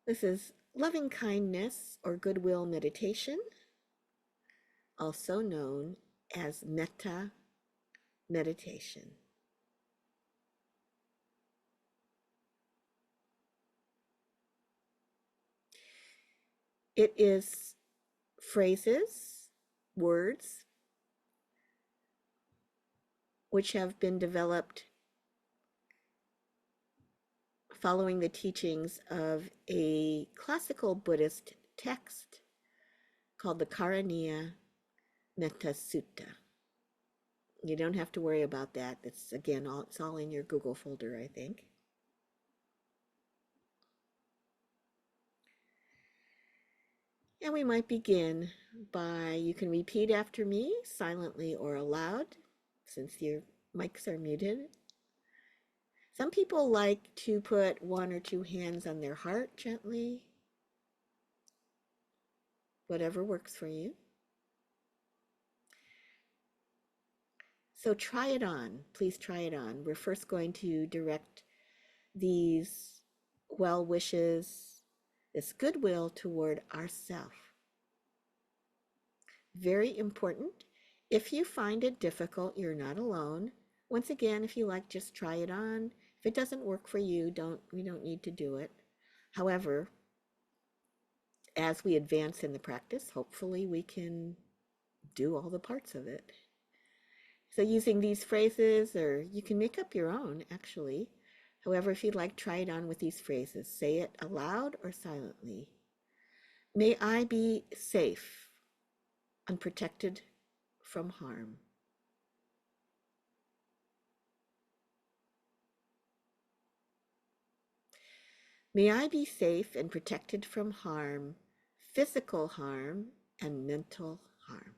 This is loving kindness or goodwill meditation, also known as metta meditation. It is phrases, words, which have been developed following the teachings of a classical Buddhist text called the Karaniya Metta Sutta. You don't have to worry about that. It's it's all in your Google folder, I think. And we might begin by, you can repeat after me silently or aloud, since your mics are muted. Some people like to put one or two hands on their heart gently, whatever works for you. So try it on. Please try it on. We're first going to direct these well wishes, this goodwill toward ourself. Very important. If you find it difficult, you're not alone. Once again, if you like, just try it on. If it doesn't work for you, we don't need to do it. However, as we advance in the practice, hopefully we can do all the parts of it. So using these phrases, or you can make up your own actually. However, if you'd like, try it on with these phrases. Say it aloud or silently. May I be safe, unprotected from harm. May I be safe and protected from harm, physical harm and mental harm.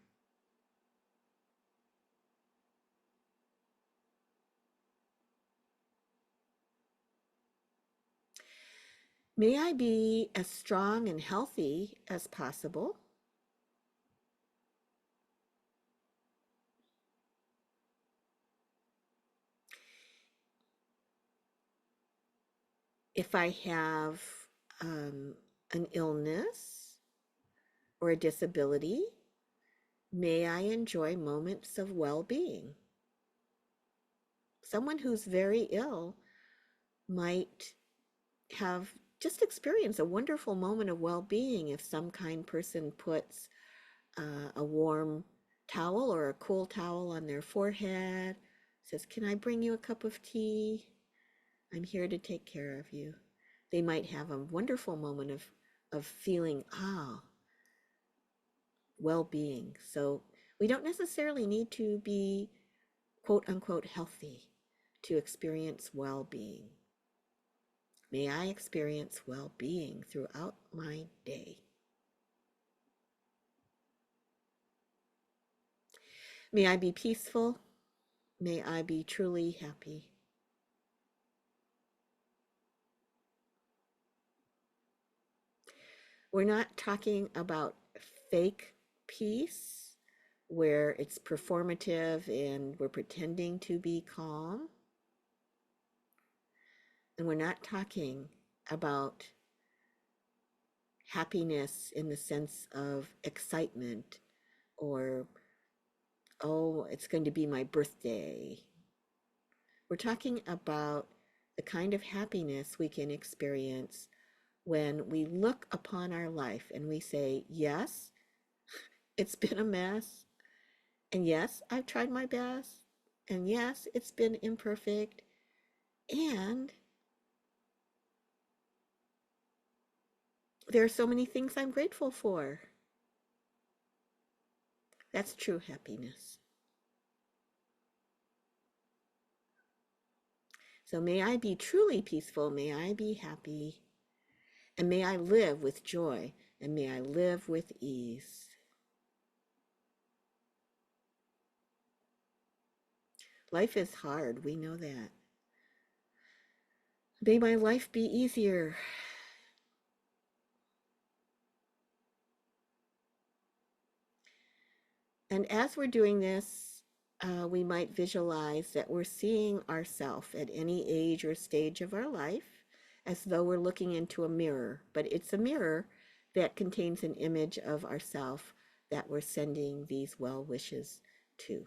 May I be as strong and healthy as possible. If I have an illness or a disability, may I enjoy moments of well-being. Someone who's very ill might have just experienced a wonderful moment of well-being if some kind person puts a warm towel or a cool towel on their forehead, says, "Can I bring you a cup of tea? I'm here to take care of you." They might have a wonderful moment of feeling, well-being. So we don't necessarily need to be quote unquote healthy to experience well-being. May I experience well-being throughout my day. May I be peaceful. May I be truly happy. We're not talking about fake peace where it's performative and we're pretending to be calm. And we're not talking about happiness in the sense of excitement or, oh, it's going to be my birthday. We're talking about the kind of happiness we can experience when we look upon our life and we say, yes, it's been a mess. And yes, I've tried my best. And yes, it's been imperfect. And there are so many things I'm grateful for. That's true happiness. So may I be truly peaceful. May I be happy. And may I live with joy. And may I live with ease. Life is hard. We know that. May my life be easier. And as we're doing this, we might visualize that we're seeing ourselves at any age or stage of our life as though we're looking into a mirror, but it's a mirror that contains an image of ourself that we're sending these well wishes to.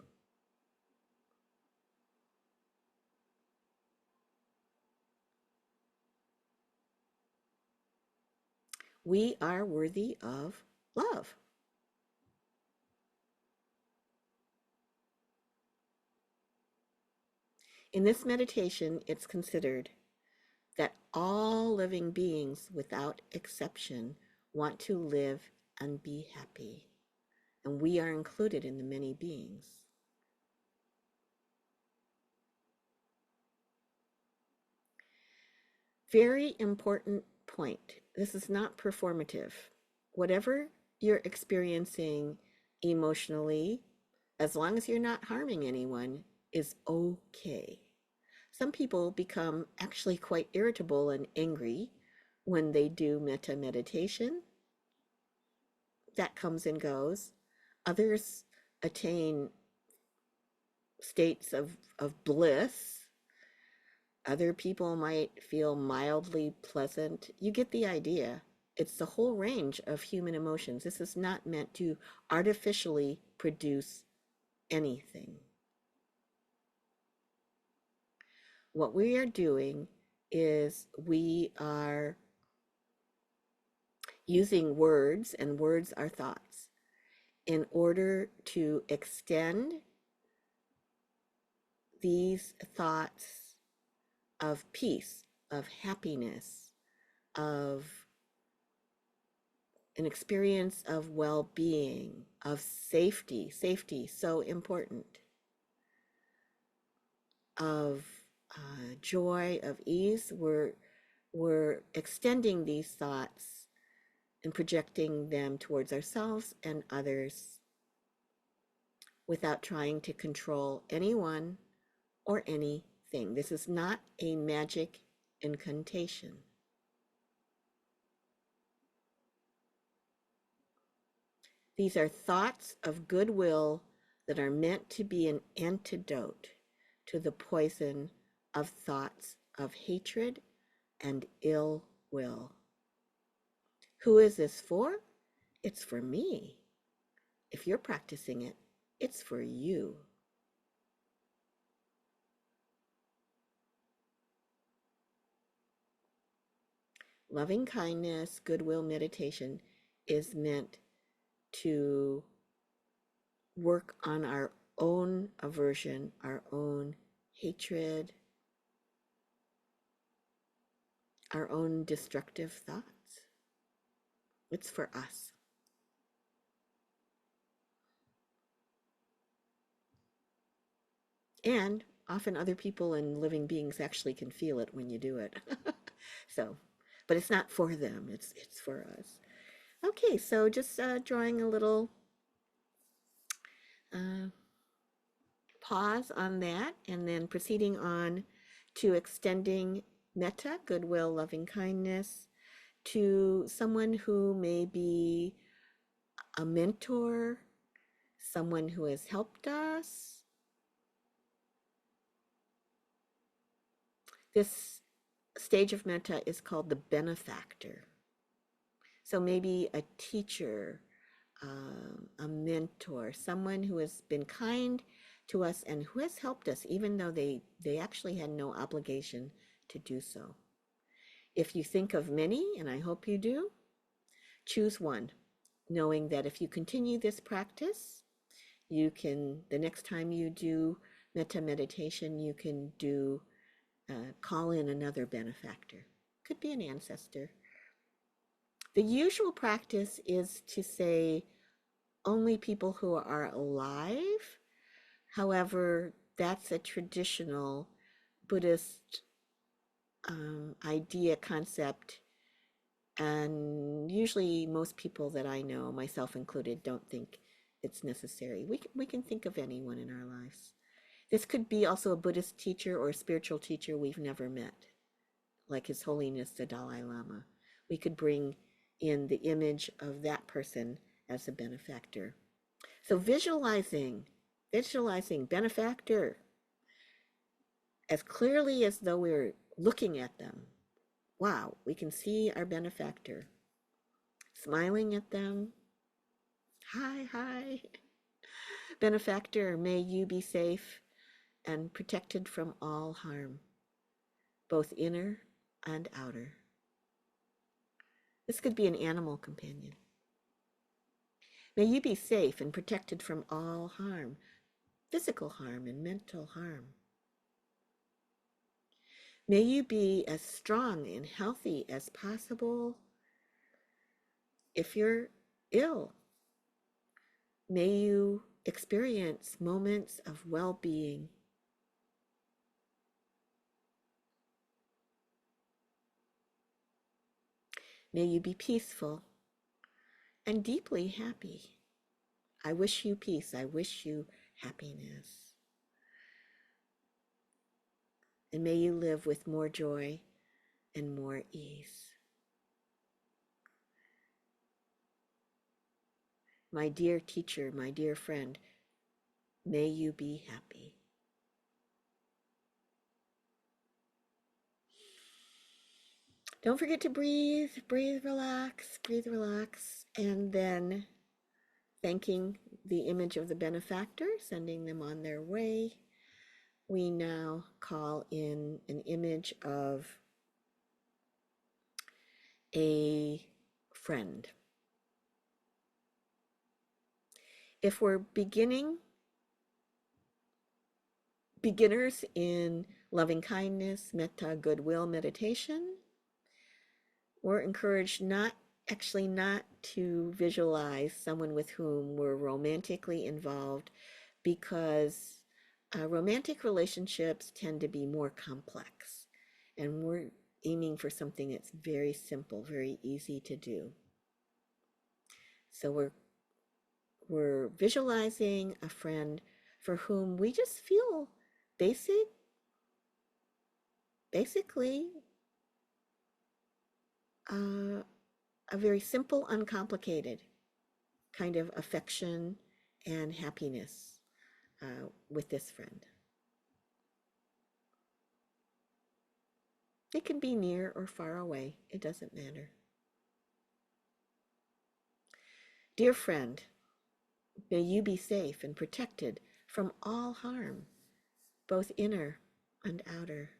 We are worthy of love. In this meditation, it's considered that all living beings, without exception, want to live and be happy. And we are included in the many beings. Very important point. This is not performative. Whatever you're experiencing emotionally, as long as you're not harming anyone, is okay. Some people become actually quite irritable and angry when they do metta meditation. That comes and goes. Others attain states of bliss. Other people might feel mildly pleasant. You get the idea. It's the whole range of human emotions. This is not meant to artificially produce anything. What we are doing is we are using words, and words are thoughts, in order to extend these thoughts of peace, of happiness, of an experience of well-being, of safety, safety so important, of joy, of ease. We're extending these thoughts and projecting them towards ourselves and others without trying to control anyone or anything. This is not a magic incantation. These are thoughts of goodwill that are meant to be an antidote to the poison of thoughts of hatred and ill will. Who is this for? It's for me. If you're practicing it, it's for you. Loving kindness, goodwill meditation is meant to work on our own aversion, our own hatred, our own destructive thoughts. It's for us. And often other people and living beings actually can feel it when you do it. So, but it's not for them, it's for us. Okay, so just drawing a little uh, pause on that, and then proceeding on to extending metta, goodwill, loving kindness, to someone who may be a mentor, someone who has helped us. This stage of metta is called the benefactor. So maybe a teacher, a mentor, someone who has been kind to us and who has helped us, even though they actually had no obligation to do so. If you think of many, and I hope you do, choose one, knowing that if you continue this practice, you can, the next time you do metta meditation, you can do, call in another benefactor. Could be an ancestor. The usual practice is to say only people who are alive. However, that's a traditional Buddhist idea, concept, and usually most people that I know, myself included, don't think it's necessary. We can think of anyone in our lives. This could be also a Buddhist teacher or a spiritual teacher we've never met, like His Holiness the Dalai Lama. We could bring in the image of that person as a benefactor. So visualizing benefactor as clearly as though we're looking at them. wow, we can see our benefactor smiling at them. Hi, hi. Benefactor, may you be safe and protected from all harm, both inner and outer. This could be an animal companion. May you be safe and protected from all harm, physical harm and mental harm. May you be as strong and healthy as possible. If you're ill, may you experience moments of well-being. May you be peaceful and deeply happy. I wish you peace. I wish you happiness. And may you live with more joy and more ease. My dear teacher, my dear friend, may you be happy. Don't forget to breathe, breathe, relax, and then thanking the image of the benefactor, sending them on their way. We now call in an image of a friend. If we're beginners in loving kindness, metta, goodwill, meditation, we're encouraged not to visualize someone with whom we're romantically involved, because romantic relationships tend to be more complex, and we're aiming for something that's very simple, very easy to do. So we're visualizing a friend for whom we just feel basically a very simple, uncomplicated kind of affection and happiness with this friend. It can be near or far away, it doesn't matter. Dear friend, may you be safe and protected from all harm, both inner and outer.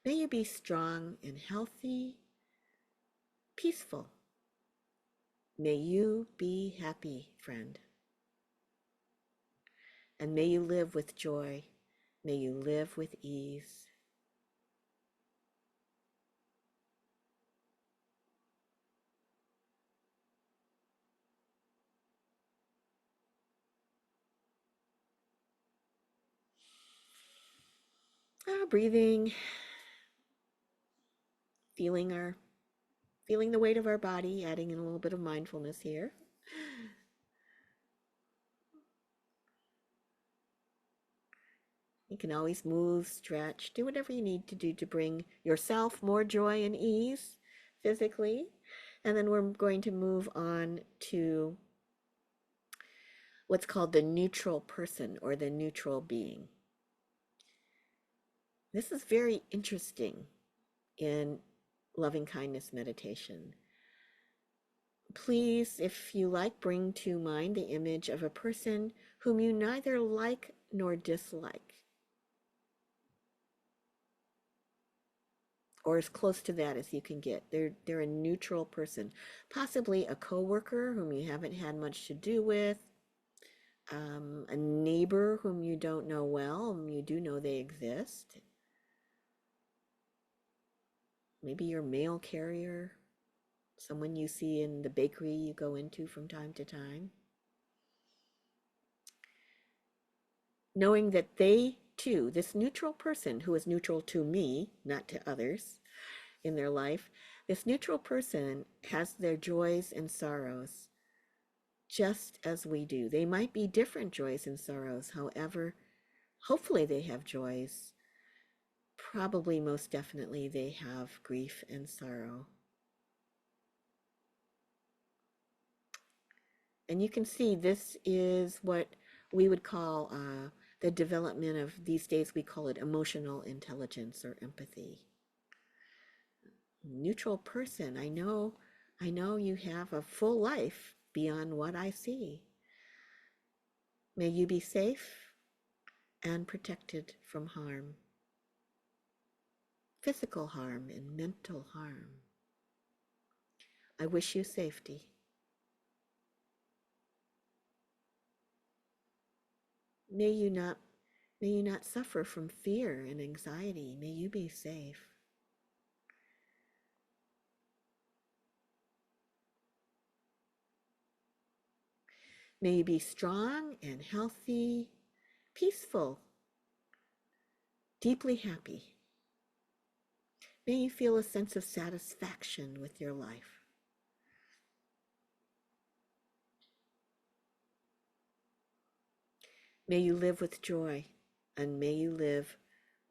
May you be strong and healthy, peaceful. May you be happy, friend. And may you live with joy. May you live with ease. Breathing, feeling the weight of our body, adding in a little bit of mindfulness here. You can always move, stretch, do whatever you need to do to bring yourself more joy and ease physically. And then we're going to move on to what's called the neutral person or the neutral being. This is very interesting in loving kindness meditation. Please, if you like, bring to mind the image of a person whom you neither like nor dislike, or as close to that as you can get. They're a neutral person, possibly a coworker whom you haven't had much to do with, a neighbor whom you don't know well, and you do know they exist. Maybe your mail carrier, someone you see in the bakery you go into from time to time. Knowing that they too, this neutral person who is neutral to me, not to others in their life, this neutral person has their joys and sorrows just as we do. They might be different joys and sorrows. However, hopefully they have joys. Probably most definitely they have grief and sorrow. And you can see this is what we would call the development of, these days we call it emotional intelligence or empathy. Neutral person, I know you have a full life beyond what I see. May you be safe and protected from harm, physical harm and mental harm. I wish you safety. May you not May you not suffer from fear and anxiety. May you be safe. May you be strong and healthy, peaceful, deeply happy. May you feel a sense of satisfaction with your life. May you live with joy, and may you live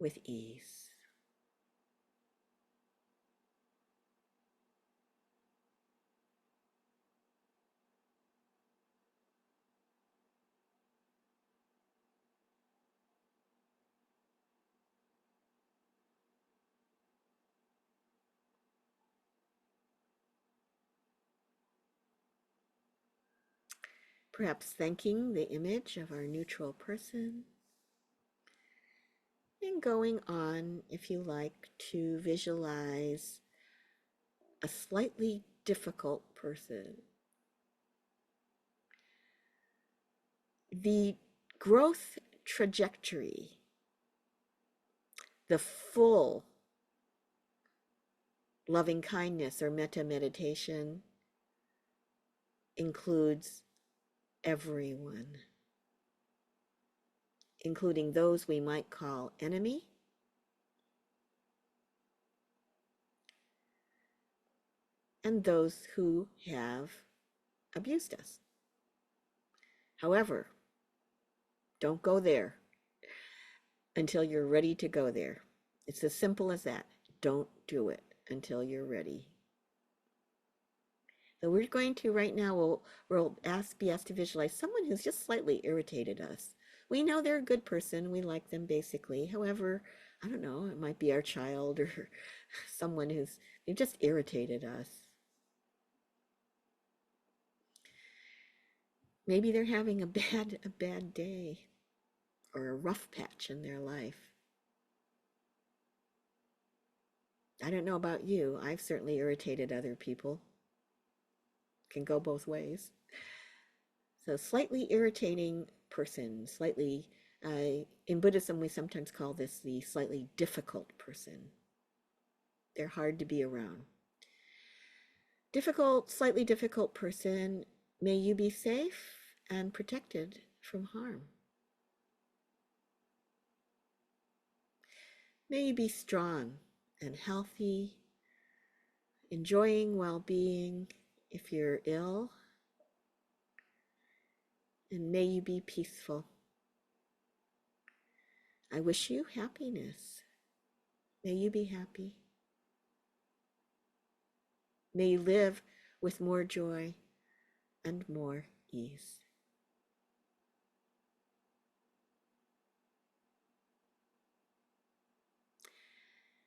with ease. Perhaps thanking the image of our neutral person, and going on, if you like, to visualize a slightly difficult person. The growth trajectory, the full loving kindness or metta meditation includes everyone, including those we might call enemy, and those who have abused us. However, don't go there until you're ready to go there. It's as simple as that. Don't do it until you're ready. So we're going to right now, we'll be asked to visualize someone who's just slightly irritated us. We know they're a good person. We like them basically. However, I don't know, it might be our child or someone they've just irritated us. Maybe they're having a bad day or a rough patch in their life. I don't know about you. I've certainly irritated other people. Can go both ways. So slightly irritating person, slightly, in Buddhism we sometimes call this the slightly difficult person. They're hard to be around. Slightly difficult person, may you be safe and protected from harm. May you be strong and healthy, enjoying well-being if you're ill, and may you be peaceful. I wish you happiness. May you be happy. May you live with more joy and more ease.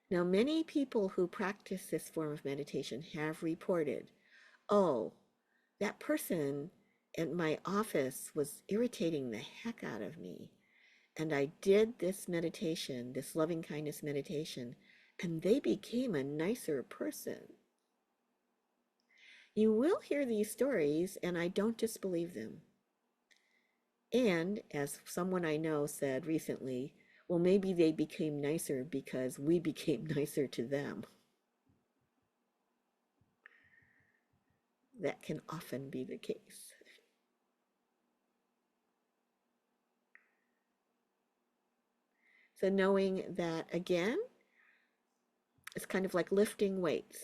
Now, many people who practice this form of meditation have reported, oh, that person at my office was irritating the heck out of me. And I did this meditation, this loving kindness meditation, and they became a nicer person. You will hear these stories, and I don't disbelieve them. And as someone I know said recently, well, maybe they became nicer because we became nicer to them. That can often be the case. So knowing that, again, it's kind of like lifting weights.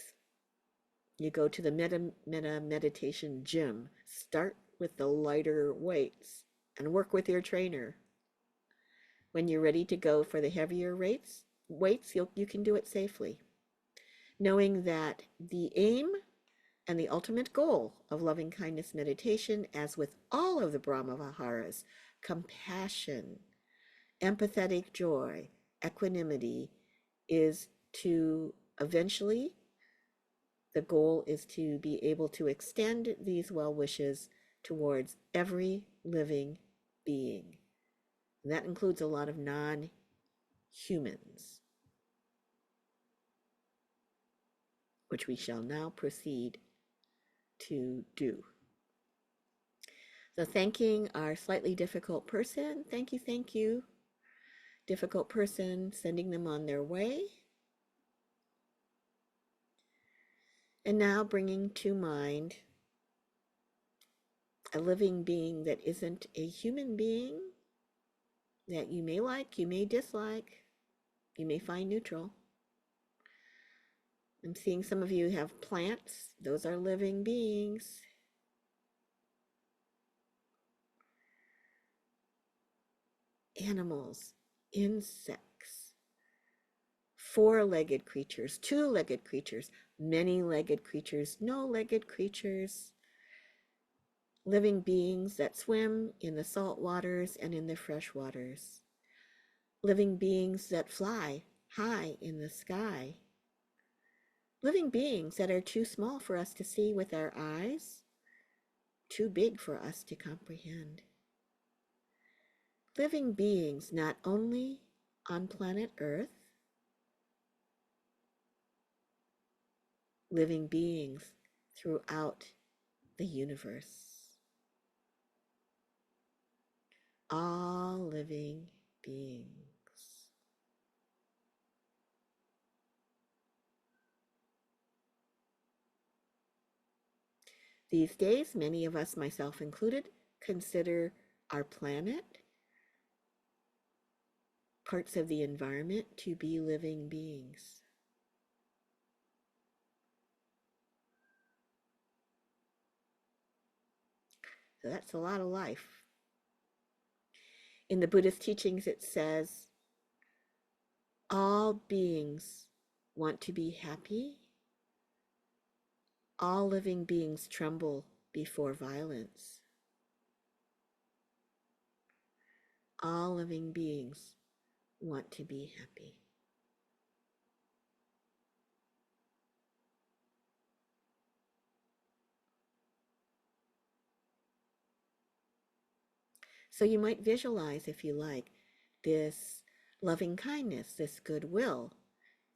You go to the metta meditation gym, start with the lighter weights and work with your trainer. When you're ready to go for the heavier weights, you can do it safely. Knowing that the aim and the ultimate goal of loving kindness meditation, as with all of the Brahma Viharas, compassion, empathetic joy, equanimity is to eventually, the goal is to be able to extend these well wishes towards every living being. And that includes a lot of non humans, which we shall now proceed to do. So, thanking our slightly difficult person, thank you, difficult person, sending them on their way. And now bringing to mind a living being that isn't a human being that you may like, you may dislike, you may find neutral. I'm seeing some of you have plants, those are living beings. Animals, insects, four-legged creatures, two-legged creatures, many-legged creatures, no-legged creatures, living beings that swim in the salt waters and in the fresh waters, living beings that fly high in the sky, living beings that are too small for us to see with our eyes, too big for us to comprehend. Living beings not only on planet Earth, living beings throughout the universe. All living beings. These days, many of us, myself included, consider our planet, parts of the environment, to be living beings. So that's a lot of life. In the Buddhist teachings, it says, all beings want to be happy. All living beings tremble before violence. All living beings want to be happy. So you might visualize, if you like, this loving kindness, this goodwill,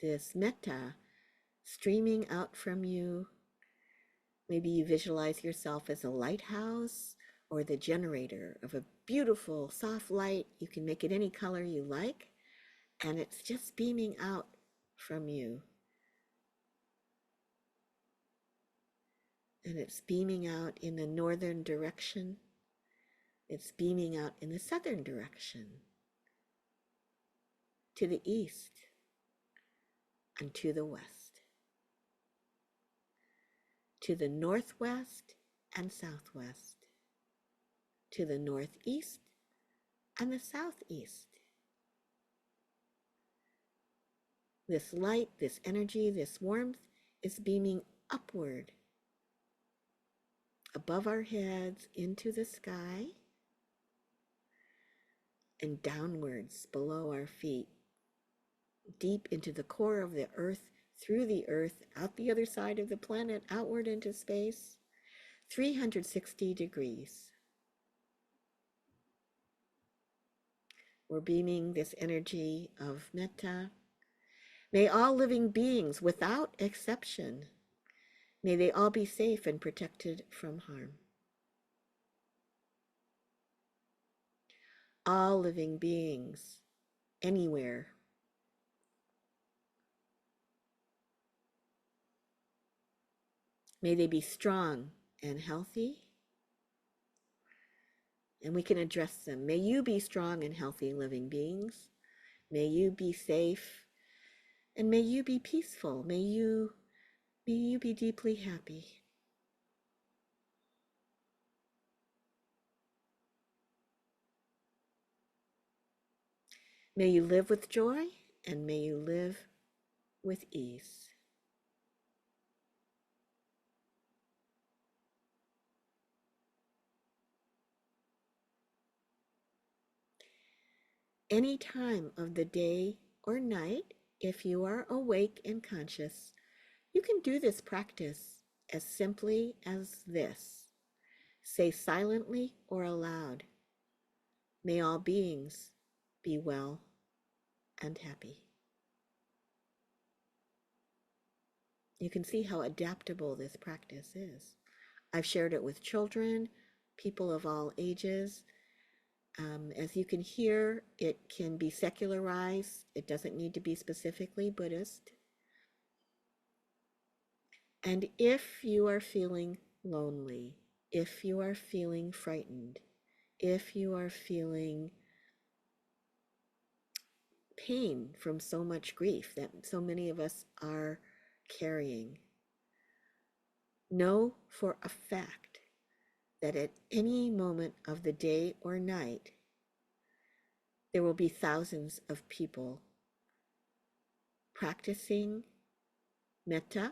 this metta streaming out from you. Maybe you visualize yourself as a lighthouse or the generator of a beautiful soft light. You can make it any color you like, and it's just beaming out from you. And it's beaming out in the northern direction. It's beaming out in the southern direction, to the east and to the west, to the northwest and southwest, to the northeast and the southeast. This light, this energy, this warmth is beaming upward, above our heads, into the sky, and downwards below our feet, deep into the core of the earth, through the earth, out the other side of the planet, outward into space, 360 degrees. We're beaming this energy of metta. May all living beings, without exception, may they all be safe and protected from harm. All living beings, anywhere. May they be strong and healthy, and we can address them. May you be strong and healthy living beings. May you be safe, and may you be peaceful. May you be deeply happy. May you live with joy, and may you live with ease. Any time of the day or night, if you are awake and conscious, you can do this practice as simply as this. Say silently or aloud, may all beings be well and happy. You can see how adaptable this practice is. I've shared it with children, people of all ages. As you can hear, it can be secularized. It doesn't need to be specifically Buddhist. And if you are feeling lonely, if you are feeling frightened, if you are feeling pain from so much grief that so many of us are carrying, know for a fact that at any moment of the day or night, there will be thousands of people practicing metta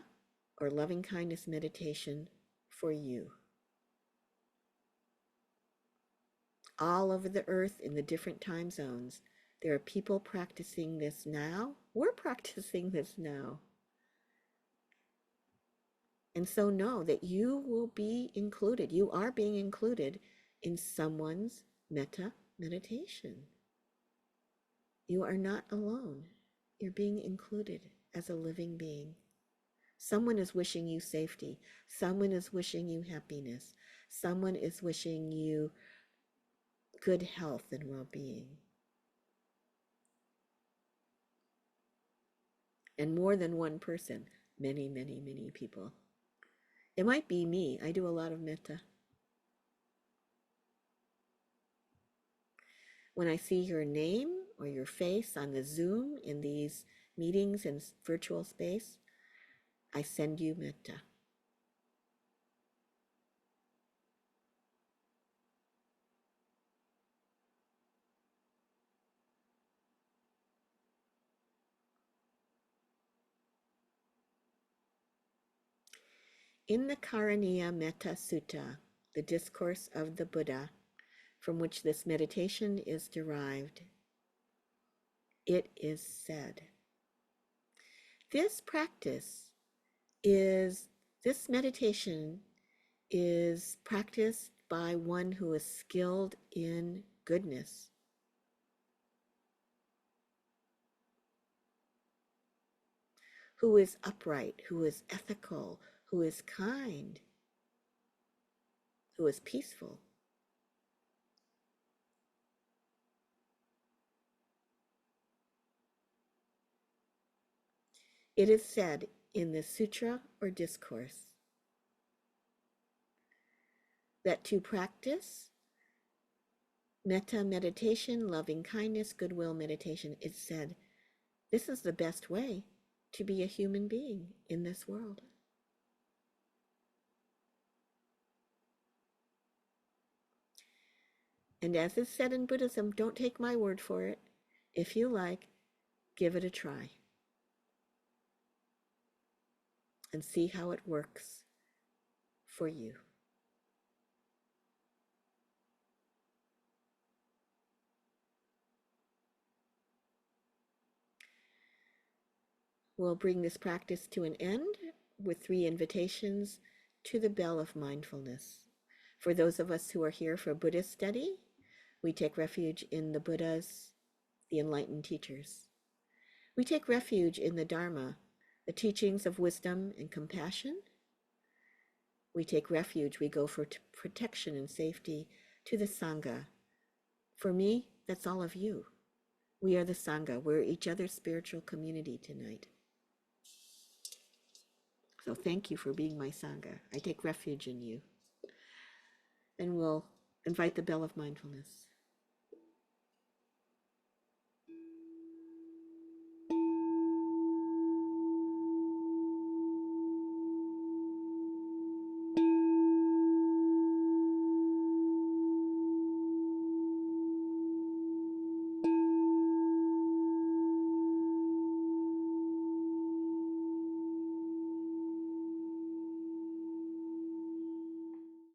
or loving kindness meditation for you. All over the earth in the different time zones, there are people practicing this now. We're practicing this now. And so know that you will be included. You are being included in someone's metta meditation. You are not alone. You're being included as a living being. Someone is wishing you safety. Someone is wishing you happiness. Someone is wishing you good health and well-being. And more than one person, many, many, many people. It might be me. I do a lot of metta. When I see your name or your face on the Zoom in these meetings in virtual space, I send you metta. In the Karaniya Metta Sutta, the discourse of the Buddha, from which this meditation is derived, it is said, this practice this meditation is practiced by one who is skilled in goodness, who is upright, who is ethical, who is kind, who is peaceful. It is said in the sutra or discourse that to practice metta meditation, loving kindness, goodwill meditation, it's said this is the best way to be a human being in this world. And as is said in Buddhism, don't take my word for it. If you like, give it a try and see how it works for you. We'll bring this practice to an end with 3 invitations to the bell of mindfulness. For those of us who are here for Buddhist study, we take refuge in the Buddhas, the enlightened teachers. We take refuge in the Dharma, the teachings of wisdom and compassion. We take refuge, we go for protection and safety to the Sangha. For me, that's all of you. We are the Sangha. We're each other's spiritual community tonight. So thank you for being my Sangha. I take refuge in you. And we'll invite the bell of mindfulness.